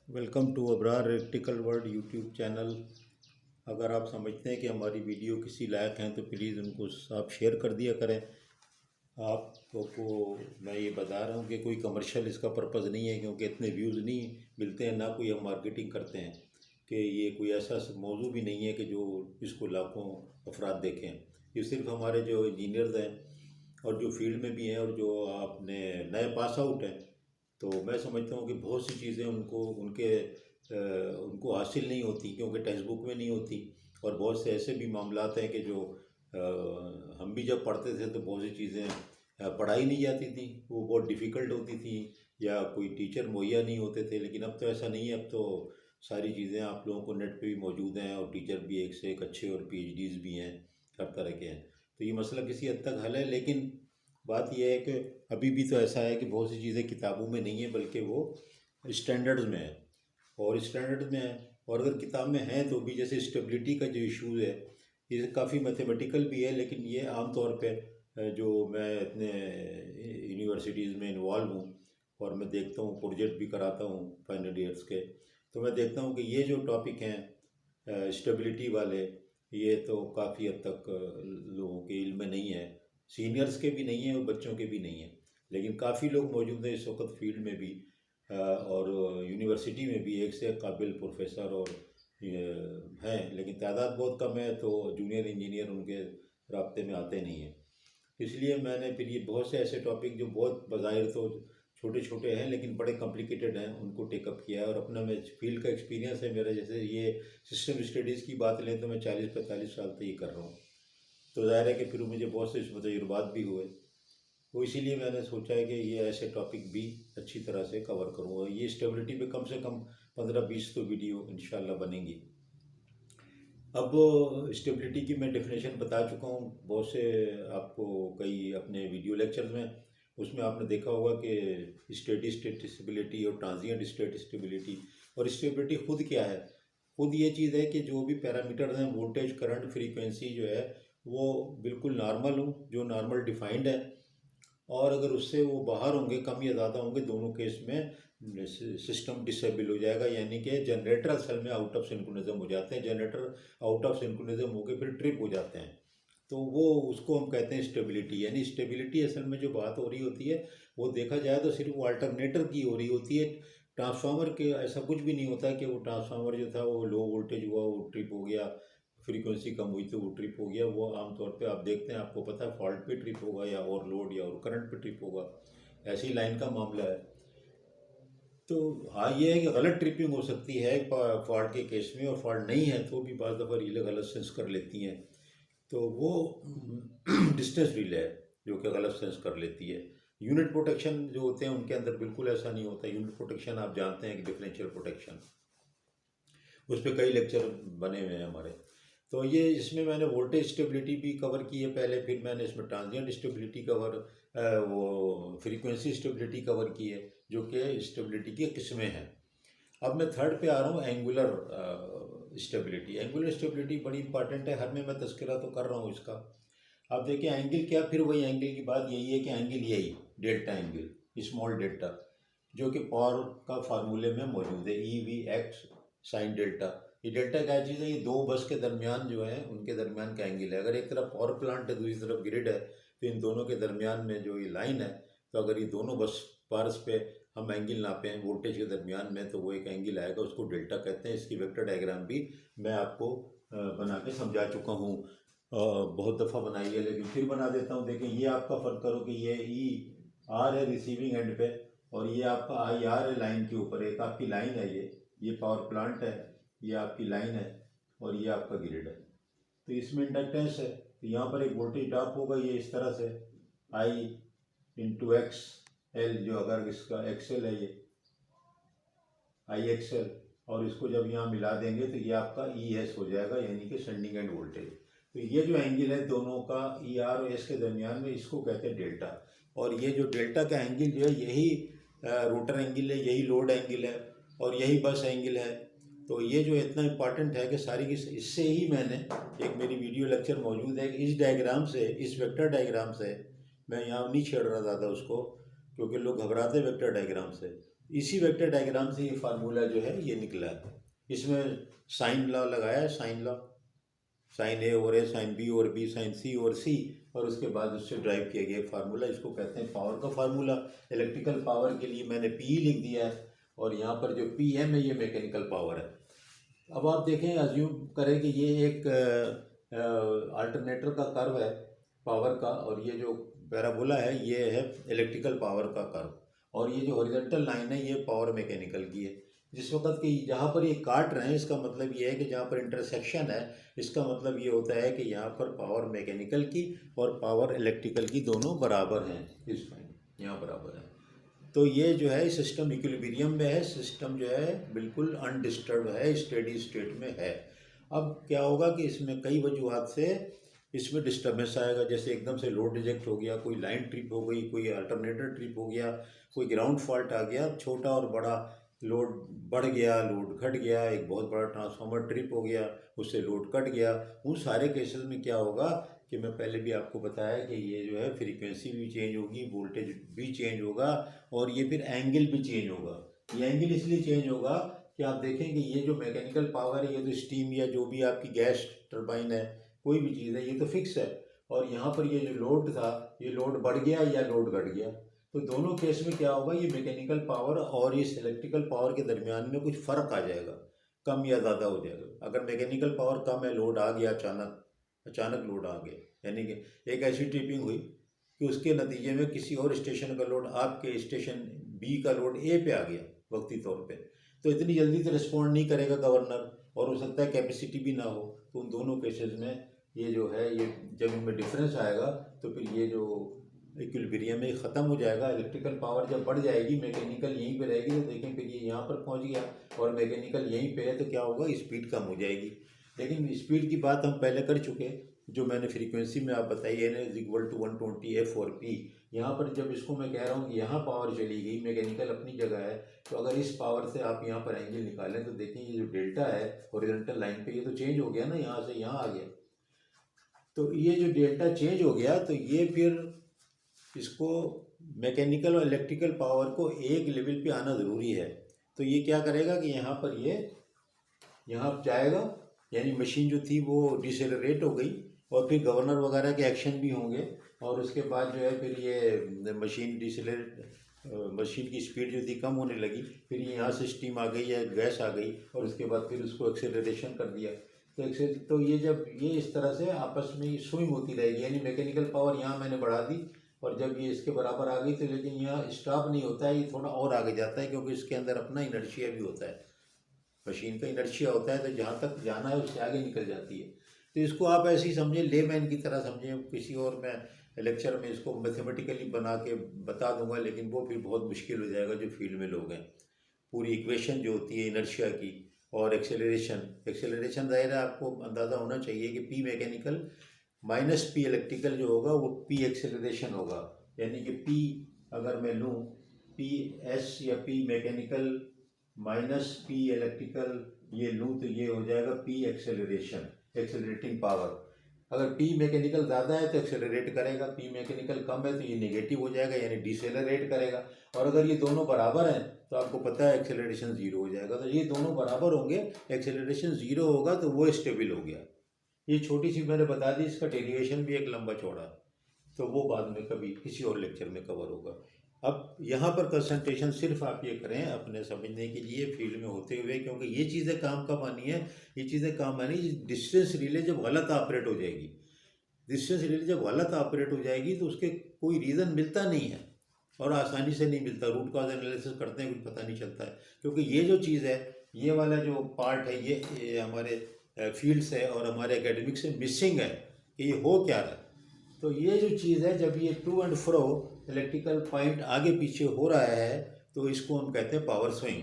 Welcome to Abrar electrical world YouTube channel. अगर आप समझते हैं कि हमारी वीडियो किसी लायक हैं तो प्लीज़ उनको आप शेयर कर दिया करें। आपको मैं ये बता रहा हूँ कि कोई कमर्शियल इसका पर्पज़ नहीं है, क्योंकि इतने व्यूज़ नहीं मिलते हैं, ना कोई हम मार्केटिंग करते हैं कि ये कोई ऐसा मौजू भी नहीं है कि जो इसको लाखों अफराद देखें। ये सिर्फ हमारे जो इंजीनियर्स हैं और जो फील्ड में भी हैं और जो आपने नए पास आउट हैं, तो मैं समझता हूँ कि बहुत सी चीज़ें उनको हासिल नहीं होती, क्योंकि टेक्स्ट बुक में नहीं होती। और बहुत से ऐसे भी मामलात हैं कि जो हम भी जब पढ़ते थे तो बहुत सी चीज़ें पढ़ाई नहीं जाती थी, वो बहुत डिफ़िकल्ट होती थी, या कोई टीचर मुहैया नहीं होते थे। लेकिन अब तो ऐसा नहीं है, अब तो सारी चीज़ें आप लोगों को नेट पे भी मौजूद हैं और टीचर भी एक से एक अच्छे और पीएचडीज भी हैं, हर तरह के हैं। तो ये मसला किसी हद तक हल है, लेकिन बात यह है कि अभी भी तो ऐसा है कि बहुत सी चीज़ें किताबों में नहीं है, बल्कि वो स्टैंडर्ड्स में है। और स्टैंडर्ड में है, और अगर किताब में है तो भी जैसे स्टेबिलिटी का जो इशूज़ है, ये काफ़ी मैथमेटिकल भी है। लेकिन ये आम तौर पे जो मैं इतने यूनिवर्सिटीज़ में इन्वॉल्व हूँ और मैं देखता हूँ, प्रोजेक्ट भी कराता हूँ फाइनल ईयर्स के, तो मैं देखता हूँ कि ये जो टॉपिक हैं स्टेबिलिटी वाले, ये तो काफ़ी हद तक लोगों के इल्म में नहीं है, सीनियर्स के भी नहीं है और बच्चों के भी नहीं है। लेकिन काफ़ी लोग मौजूद हैं इस वक्त फील्ड में भी, और यूनिवर्सिटी में भी एक से एक काबिल प्रोफेसर और हैं, लेकिन तादाद बहुत कम है, तो जूनियर इंजीनियर उनके राब्ते में आते नहीं हैं। इसलिए मैंने फिर ये बहुत से ऐसे टॉपिक जो बहुत बज़ाहिर तो छोटे छोटे हैं लेकिन बड़े कॉम्प्लिकेटेड हैं, उनको टेकअप किया है। और अपना मैं फील्ड का एक्सपीरियंस है मेरा, जैसे ये सिस्टम स्टडीज़ की बात लें तो मैं 40-45 साल से ये कर रहा हूँ, तो ज़ाहिर है कि फिर मुझे बहुत से इसमें तजुर्बात भी हुए। तो इसीलिए मैंने सोचा है कि ये ऐसे टॉपिक भी अच्छी तरह से कवर करूँगा। ये स्टेबिलिटी पे कम से कम 15-20 तो वीडियो इंशाल्लाह बनेंगी। अब स्टेबिलिटी की मैं डेफिनेशन बता चुका हूँ बहुत से आपको, कई अपने वीडियो लेक्चर्स में। उसमें आपने देखा होगा कि स्टेडी स्टेट स्टेबिलिटी और ट्रांजिएंट स्टेट स्टेबिलिटी। और स्टेबिलिटी खुद क्या है? खुद ये चीज़ है कि जो भी पैरामीटर्स हैं, वोल्टेज, करंट, फ्रीक्वेंसी जो है वो बिल्कुल नॉर्मल हो, जो नॉर्मल डिफाइंड है। और अगर उससे वो बाहर होंगे, कम या ज़्यादा होंगे, दोनों केस में सिस्टम डिसेबल हो जाएगा, यानी कि जनरेटर असल में आउट ऑफ सिंक्रोनिज्म हो जाते हैं। जनरेटर आउट ऑफ सिंक्रोनिज्म होकर फिर ट्रिप हो जाते हैं, तो वो उसको हम कहते हैं स्टेबिलिटी। यानी स्टेबिलिटी असल में जो बात हो रही होती है, वो देखा जाए तो सिर्फ वो अल्टरनेटर की हो रही होती है। ट्रांसफार्मर के ऐसा कुछ भी नहीं होता कि वो ट्रांसफार्मर जो था वो लो वोल्टेज हुआ, वो ट्रिप हो गया, फ्रीक्वेंसी कम हुई तो वो ट्रिप हो गया। वो आमतौर पे आप देखते हैं, आपको पता है, फॉल्ट पे ट्रिप होगा या ओवरलोड या और करंट पे ट्रिप होगा, ऐसी लाइन का मामला है। तो हाँ, ये है कि गलत ट्रिपिंग हो सकती है फॉल्ट के केस में, और फॉल्ट नहीं है तो भी बाज़ दफ़ा रीलें गलत सेंस कर लेती हैं। तो वो डिस्टेंस रिले है जो कि गलत सेंस कर लेती है। यूनिट प्रोटेक्शन जो होते हैं उनके अंदर बिल्कुल ऐसा नहीं होता। यूनिट प्रोटेक्शन आप जानते हैं कि डिफरेंशियल प्रोटेक्शन, उस पर कई लेक्चर बने हुए हैं हमारे। तो ये इसमें मैंने वोल्टेज स्टेबिलिटी भी कवर की है पहले, फिर मैंने इसमें ट्रांजिएंट स्टेबिलिटी कवर, वो फ्रीक्वेंसी स्टेबिलिटी कवर की है, जो कि स्टेबिलिटी की किस्में हैं। अब मैं थर्ड पे आ रहा हूँ, एंगुलर स्टेबिलिटी। एंगुलर स्टेबिलिटी बड़ी इंपॉर्टेंट है, हर में मैं तस्करा तो कर रहा हूँ इसका। अब देखिए एंगल क्या, फिर वही एंगल की बात यही है कि एंगल यही डेल्टा एंगल, स्मॉल डेल्टा, जो कि पावर का फार्मूले में मौजूद है, E V x sine delta. ये डेल्टा क्या चीज़ है? ये दो बस के दरमियान जो है उनके दरमियान का एंगल है। अगर एक तरफ पावर प्लांट है, दूसरी तरफ ग्रिड है, तो इन दोनों के दरमियान में जो ये लाइन है, तो अगर ये दोनों बस पार्स पे हम एंगल नापे हैं वोल्टेज के दरमियान में, तो वो एक एंगल आएगा, उसको डेल्टा कहते हैं। इसकी वेक्टर डायग्राम भी मैं आपको बना के समझा चुका हूँ, बहुत दफ़ा बनाई है, लेकिन फिर बना देता हूँ। देखिए ये आपका फ़र्क करो कि ये ई आर है रिसीविंग एंड पे, और ये आपका आई आर है लाइन के ऊपर। एक आपकी लाइन है, ये पावर प्लांट है, ये आपकी लाइन है, और ये आपका ग्रिड है। तो इसमें इंडक्टेंस है, तो यहाँ पर एक वोल्टेज ड्रॉप होगा, ये इस तरह से आई इंटू एक्स एल, जो अगर इसका एक्सएल है, ये आई एक्सएल, और इसको जब यहाँ मिला देंगे तो ये आपका ई एस हो जाएगा, यानी कि सेंडिंग एंड वोल्टेज। तो ये जो एंगल है दोनों का ई आर और एस के दरमियान में, इसको कहते हैं डेल्टा। और ये जो डेल्टा का एंगल जो है, यही रोटर एंगल है, यही लोड एंगल है, और यही बस एंगल है। तो ये जो इतना इम्पॉर्टेंट है कि सारी की इससे ही मैंने एक मेरी वीडियो लेक्चर मौजूद है, इस डायग्राम से, इस वेक्टर डायग्राम से, मैं यहाँ नहीं छेड़ रहा ज़्यादा उसको, क्योंकि लोग घबराते हैं वेक्टर डायग्राम से। इसी वेक्टर डायग्राम से ये फार्मूला जो है ये निकला है। इसमें साइन लॉ लगाया है, sine law, sine A over A, sine B over B, sine C over C, और उसके बाद उससे ड्राइव किया गया फार्मूला। इसको कहते हैं पावर का फार्मूला। इलेक्ट्रिकल पावर के लिए मैंने पी लिख दिया है, और यहाँ पर जो पी एम है ये मैकेनिकल पावर है। अब आप देखें, अज्यूम करें कि ये एक अल्टरनेटर का कर्व है पावर का, और ये जो पैराबोला है ये है इलेक्ट्रिकल पावर का कर्व, और ये जो हॉरिजॉन्टल लाइन है ये पावर मैकेनिकल की है। जिस वक्त कि जहाँ पर ये काट रहे हैं इसका मतलब ये है कि जहाँ पर इंटरसेक्शन है इसका मतलब ये होता है कि यहाँ पर पावर मैकेनिकल की और पावर इलेक्ट्रिकल की दोनों बराबर हैं। इस पॉइंट यहाँ बराबर है। तो ये जो है सिस्टम इक्विलिब्रियम में है, सिस्टम जो है बिल्कुल अनडिस्टर्ब है, स्टेडी स्टेट में है। अब क्या होगा कि इसमें कई वजूहत से इसमें डिस्टर्बेंस आएगा, जैसे एकदम से लोड रिजेक्ट हो गया, कोई लाइन ट्रिप हो गई, कोई अल्टरनेटर ट्रिप हो गया, कोई ग्राउंड फॉल्ट आ गया, छोटा और बड़ा लोड बढ़ गया, लोड घट गया, एक बहुत बड़ा ट्रांसफार्मर ट्रिप हो गया, उससे लोड कट गया। उन सारे केसेस में क्या होगा कि मैं पहले भी आपको बताया कि ये जो है फ्रीक्वेंसी भी चेंज होगी, वोल्टेज भी चेंज होगा, और ये फिर एंगल भी चेंज होगा। ये एंगल इसलिए चेंज होगा कि आप देखें कि ये जो मैकेनिकल पावर है, ये तो स्टीम या जो भी आपकी गैस टरबाइन है, कोई भी चीज़ है, ये तो फिक्स है, और यहाँ पर ये जो लोड था ये लोड बढ़ गया या लोड घट गया। तो दोनों केस में क्या होगा, ये मैकेनिकल पावर और इस इलेक्ट्रिकल पावर के दरमियान में कुछ फ़र्क आ जाएगा, कम या ज़्यादा हो जाएगा। अगर मैकेनिकल पावर कम है, लोड आ गया, अचानक लोड आ गया, यानी कि एक ऐसी ट्रिपिंग हुई कि उसके नतीजे में किसी और स्टेशन का लोड आपके स्टेशन बी का लोड ए पे आ गया वक्ती तौर पे, तो इतनी जल्दी तो रिस्पॉन्ड नहीं करेगा गवर्नर, और हो सकता है कैपेसिटी भी ना हो। तो उन दोनों केसेस में ये जो है ये जब इनमें डिफरेंस आएगा तो फिर ये जो इक्विलिब्रियम में ख़त्म हो जाएगा। इलेक्ट्रिकल पावर जब बढ़ जाएगी, मैकेनिकल यहीं पे रहेगी, तो देखें फिर ये यहाँ पर पहुँच गया और मैकेनिकल यहीं पे है, तो क्या होगा, स्पीड कम हो जाएगी। लेकिन स्पीड की बात हम पहले कर चुके, जो मैंने फ्रीक्वेंसी में आप बताई N is equal to 120 F और पी। यहाँ पर जब इसको मैं कह रहा हूँ कि यहाँ पावर चली गई, मैकेनिकल अपनी जगह है, तो अगर इस पावर से आप यहाँ पर एंगल निकालें तो देखें ये जो डेल्टा है हॉरिजॉन्टल लाइन पे, ये तो चेंज हो गया ना, यहाँ से यहाँ आ गया। तो ये जो डेल्टा चेंज हो गया, तो ये फिर इसको मैकेनिकल और इलेक्ट्रिकल पावर को एक लेवल पे आना ज़रूरी है। तो ये क्या करेगा कि यहाँ पर ये यहाँ जाएगा, यानी मशीन जो थी वो डिसेलरेट हो गई, और फिर गवर्नर वगैरह के एक्शन भी होंगे, और उसके बाद जो है फिर ये मशीन की स्पीड जो थी कम होने लगी, फिर ये यहाँ से स्टीम आ गई या गैस आ गई, और उसके बाद फिर उसको एक्सेलरेशन कर दिया। तो ये जब ये इस तरह से आपस में स्विंग होती रहेगी, यानी मैकेनिकल पावर यहाँ मैंने बढ़ा दी, और जब ये इसके बराबर आ गई तो लेकिन यहाँ स्टॉप नहीं होता है, ये थोड़ा और आगे जाता है, क्योंकि इसके अंदर अपना इनर्शिया भी होता है, मशीन का इनर्शिया होता है, तो जहाँ तक जाना है उससे आगे निकल जाती है। तो इसको आप ऐसे ही समझें, लेमैन की तरह समझें। किसी और मैं लेक्चर में इसको मैथमेटिकली बना के बता दूंगा, लेकिन वो फिर बहुत मुश्किल हो जाएगा जो फील्ड में लोग हैं। पूरी इक्वेशन जो होती है इनर्शिया की और एक्सेलरेशन ज़ाहिर है आपको अंदाज़ा होना चाहिए कि P mechanical minus P electrical जो होगा वो पी एक्सेलरेशन होगा, यानी कि पी अगर मैं लूँ पी एस या P mechanical minus P electrical ये लूँ, तो ये हो जाएगा पी एक्सेलरेशन, एक्सेलरेटिंग पावर। अगर पी मैकेनिकल ज़्यादा है तो एक्सेलरेट करेगा, पी मैकेनिकल कम है तो ये नेगेटिव हो जाएगा, यानी डिसेलरेट करेगा। और अगर ये दोनों बराबर हैं तो आपको पता है एक्सेलरेशन ज़ीरो हो जाएगा। तो ये दोनों बराबर होंगे, एक्सेलरेशन ज़ीरो होगा तो वो स्टेबल हो गया। ये छोटी सी मैंने बता दी, इसका डेरिवेशन भी एक लंबा चौड़ा, तो वो बाद में कभी किसी और लेक्चर में कवर होगा। अब यहाँ पर कंसंट्रेशन सिर्फ आप ये करें अपने समझने के लिए फील्ड में होते हुए, क्योंकि ये चीज़ें काम कब आनी है, ये चीज़ें काम आनी डिस्टेंस रिले जब गलत ऑपरेट हो जाएगी। डिस्टेंस रिले जब गलत ऑपरेट हो जाएगी तो उसके कोई रीज़न मिलता नहीं है, और आसानी से नहीं मिलता। रूट कॉज एनालिसिस करते हैं कुछ पता नहीं चलता है, क्योंकि ये जो चीज़ है, ये वाला जो पार्ट है, ये हमारे फील्ड से और हमारे एकेडमिक से मिसिंग है कि ये हो क्या रहा है। तो ये जो चीज़ है, जब ये to and fro electrical point आगे पीछे हो रहा है, तो इसको हम कहते हैं पावर स्विंग।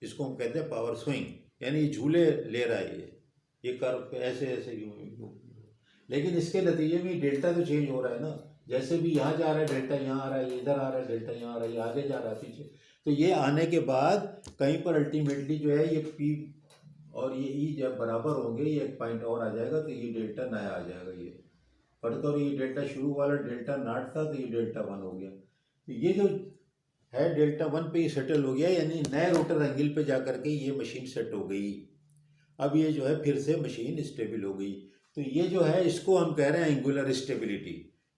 इसको हम कहते हैं पावर स्विंग, यानी ये झूले ले रहा है, ये कर्व ऐसे ऐसे यूं। लेकिन इसके नतीजे में डेल्टा तो चेंज हो रहा है ना, जैसे भी यहाँ जा रहा है डेल्टा यहाँ आ रहा है, इधर आ रहा है डेल्टा यहाँ आ रहा है, ये आगे जा रहा है पीछे। तो ये आने के बाद कहीं पर अल्टीमेटली जो है ये पी और ये ई जब बराबर होंगे, ये एक पॉइंट और आ जाएगा, तो ये डेल्टा नया आ जाएगा। ये पढ़ते, और ये डेल्टा शुरू वाला डेल्टा नॉट था, तो ये डेल्टा वन हो गया। तो ये जो है डेल्टा 1 पे ही सेटल हो गया, यानी नए रोटर एंगल पे जा करके ये मशीन सेट हो गई। अब ये जो है फिर से मशीन स्टेबल हो गई। तो ये जो है इसको हम कह रहे हैं एंगुलर स्टेबिलिटी।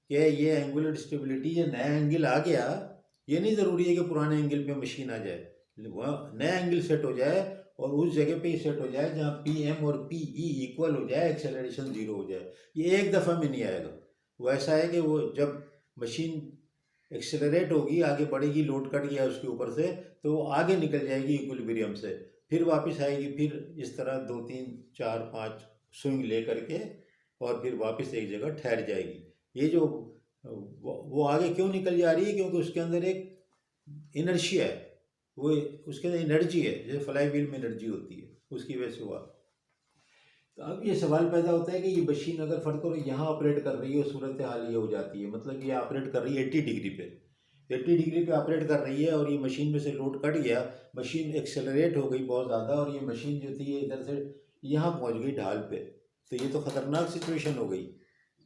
कि ये एंगुलर स्टेबिलिटी, ये नया एंगल आ गया, ये नहीं ज़रूरी है कि पुराने एंगल पे मशीन आ जाए, वह नया एंगल सेट हो जाए और उस जगह पे ही सेट हो जाए जहाँ पी एम और पी ई इक्वल हो जाए, एक्सेलरेशन ज़ीरो हो जाए। ये एक दफ़ा में नहीं आएगा। वो ऐसा है कि वो जब मशीन एक्सेलरेट होगी, आगे बढ़ेगी, लोड कट गया उसके ऊपर से, तो वो आगे निकल जाएगी इक्विलिब्रियम से, फिर वापस आएगी, फिर इस तरह 2 3 4 5 स्विंग ले करके और फिर वापस एक जगह ठहर जाएगी। ये जो वो आगे क्यों निकल जा रही है, क्योंकि उसके अंदर एक इनर्शिया है, वो उसके अंदर एनर्जी है, जैसे फ्लाई व्हील में एनर्जी होती है, उसकी वजह से हुआ। तो अब ये सवाल पैदा होता है कि ये मशीन अगर फर्क करो यहाँ ऑपरेट कर रही है, सूरत हाल ये हो जाती है, मतलब ये ऑपरेट कर रही है 80 डिग्री पे, 80 डिग्री पे ऑपरेट कर रही है और ये मशीन में से लोड कट गया, मशीन एक्सेलरेट हो गई बहुत ज़्यादा और ये मशीन जो थी ये इधर से यहाँ पहुँच गई ढाल पे। तो ये तो ख़तरनाक सिचुएशन हो गई,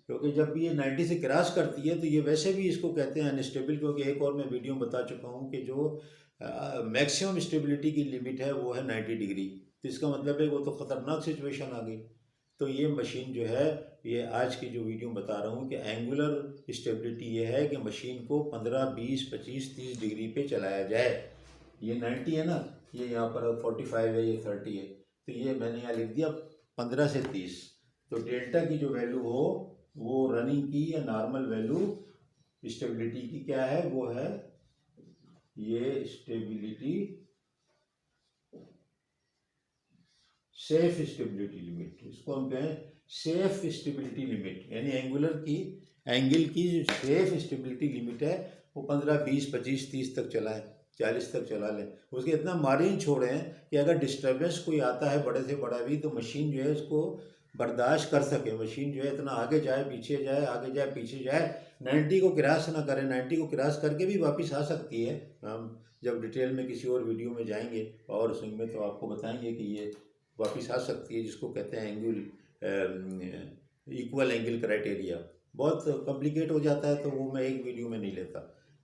क्योंकि जब भी ये 90 से क्रॉस करती है तो ये वैसे भी इसको कहते हैं अनस्टेबल, क्योंकि एक और मैं वीडियो में बता चुका हूँ कि जो मैक्सिमम स्टेबिलिटी की लिमिट है वो है 90 डिग्री। तो इसका मतलब है वो तो ख़तरनाक सिचुएशन आ गई। तो ये मशीन जो है, ये आज की जो वीडियो में बता रहा हूँ कि एंगुलर स्टेबिलिटी ये है कि मशीन को 15 20 25 30 डिग्री पे चलाया जाए। ये 90 है ना, ये यहाँ पर 45 है, ये 30 है, तो ये मैंने यहाँ लिख दिया 15 से 30। तो डेल्टा की जो वैल्यू हो वो रनिंग की या नॉर्मल वैल्यू स्टेबिलिटी की क्या है, वो है ये स्टेबिलिटी सेफ स्टेबिलिटी लिमिट, इसको हम कहें सेफ स्टेबिलिटी लिमिट, यानी एंगल की जो सेफ स्टेबिलिटी लिमिट है वो 15 20 25 30 तक चला है, 40 तक चला लें। उसके इतना मार्जिन छोड़े हैं कि अगर डिस्टर्बेंस कोई आता है बड़े से बड़ा भी, तो मशीन जो है उसको बर्दाश्त कर सके। मशीन जो है इतना आगे जाए पीछे जाए, आगे जाए पीछे जाए, 90 को क्रॉस ना करे, 90 को क्रॉस करके भी वापस आ सकती है। हम जब डिटेल में किसी और वीडियो में जाएंगे और उसमें में तो आपको बताएंगे कि ये वापस आ सकती है, जिसको कहते हैं इक्वल एंगल क्राइटेरिया। बहुत कॉम्प्लिकेट हो जाता है तो वो मैं एक वीडियो में नहीं लेता।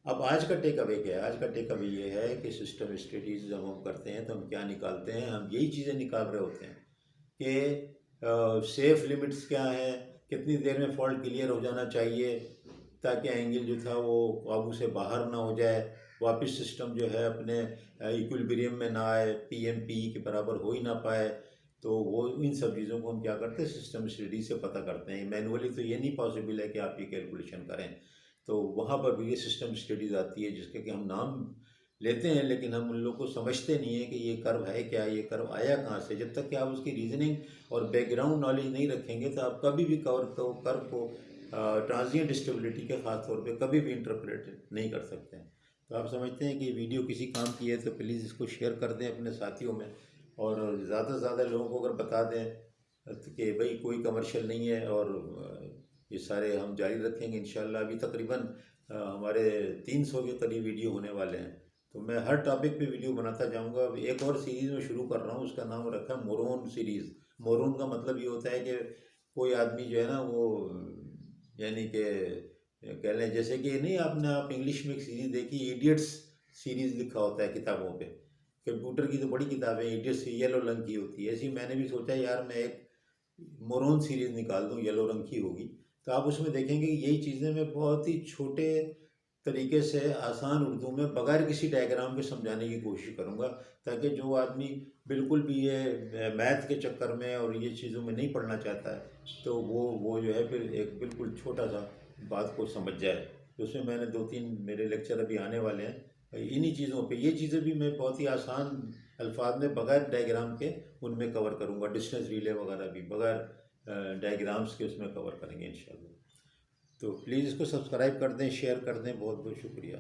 अब आज का टेक अवे क्या है? आज का टेक अवे ये है कि सिस्टम स्टडीज़ जब हम करते हैं तो हम क्या निकालते हैं, हम यही चीज़ें निकाल रहे होते हैं कि सेफ लिमिट्स क्या हैं, कितनी देर में फॉल्ट क्लियर हो जाना चाहिए ताकि एंगल जो था वो काबू से बाहर ना हो जाए, वापस सिस्टम जो है अपने इक्विलिब्रियम में ना आए, पी एम पी के बराबर हो ही ना पाए। तो वो इन सब चीज़ों को हम क्या करते हैं, सिस्टम स्टडी से पता करते हैं। मैनुअली तो ये नहीं पॉसिबल है कि आप ये कैलकुलेशन करें, तो वहाँ पर भी ये सिस्टम स्टडीज़ आती है जिसके कि हम नाम लेते हैं, लेकिन हम उन लोग को समझते नहीं है कि ये कर्व है क्या, ये कर्व आया कहाँ से। जब तक कि आप उसकी रीजनिंग और बैकग्राउंड नॉलेज नहीं रखेंगे तो आप कभी भी कर्व को ट्रांजिएंट स्टेबिलिटी के ख़ास तौर पे कभी भी इंटरप्रेट नहीं कर सकते हैं। तो आप समझते हैं कि वीडियो किसी काम की है तो प्लीज़ इसको शेयर कर दें अपने साथियों में, और ज़्यादा से ज़्यादा लोगों को अगर बता दें कि भाई कोई कमर्शियल नहीं है, और ये सारे हम जारी रखेंगे इंशाल्लाह। अभी तकरीबन हमारे 300 के करीब वीडियो होने वाले हैं, तो मैं हर टॉपिक पे वीडियो बनाता जाऊंगा। अब एक और सीरीज़ में शुरू कर रहा हूँ, उसका नाम रखा है मोरोन सीरीज़। मोरोन का मतलब ये होता है कि कोई आदमी जो है ना वो, यानी कि कह लें जैसे कि नहीं, आप इंग्लिश में एक सीरीज़ देखी, इडियट्स सीरीज़ लिखा होता है किताबों पे, कंप्यूटर की तो बड़ी किताबें इडियट्स येलो रंग की होती है, ऐसी मैंने भी सोचा यार मैं एक मोरोन सीरीज़ निकाल दूँ, येलो रंग की होगी। तो आप उसमें देखेंगे कि यही चीज़ें मैं बहुत ही छोटे तरीके से आसान उर्दू में बगैर किसी डायग्राम के समझाने की कोशिश करूँगा, ताकि जो आदमी बिल्कुल भी ये मैथ के चक्कर में और ये चीज़ों में नहीं पढ़ना चाहता है तो वो जो है फिर एक बिल्कुल छोटा सा बात को समझ जाए। तो उसमें मैंने 2 3 मेरे लेक्चर अभी आने वाले हैं इन्हीं चीज़ों पे। ये चीज़ें भी मैं बहुत ही आसान अल्फाज में बगैर डायग्राम के उनमें कवर करूँगा। डिस्टेंस रिले वगैरह भी बगैर डायग्राम्स के उसमें कवर करेंगे इंशाल्लाह। तो प्लीज़ इसको सब्सक्राइब कर दें, शेयर कर दें। बहुत बहुत शुक्रिया।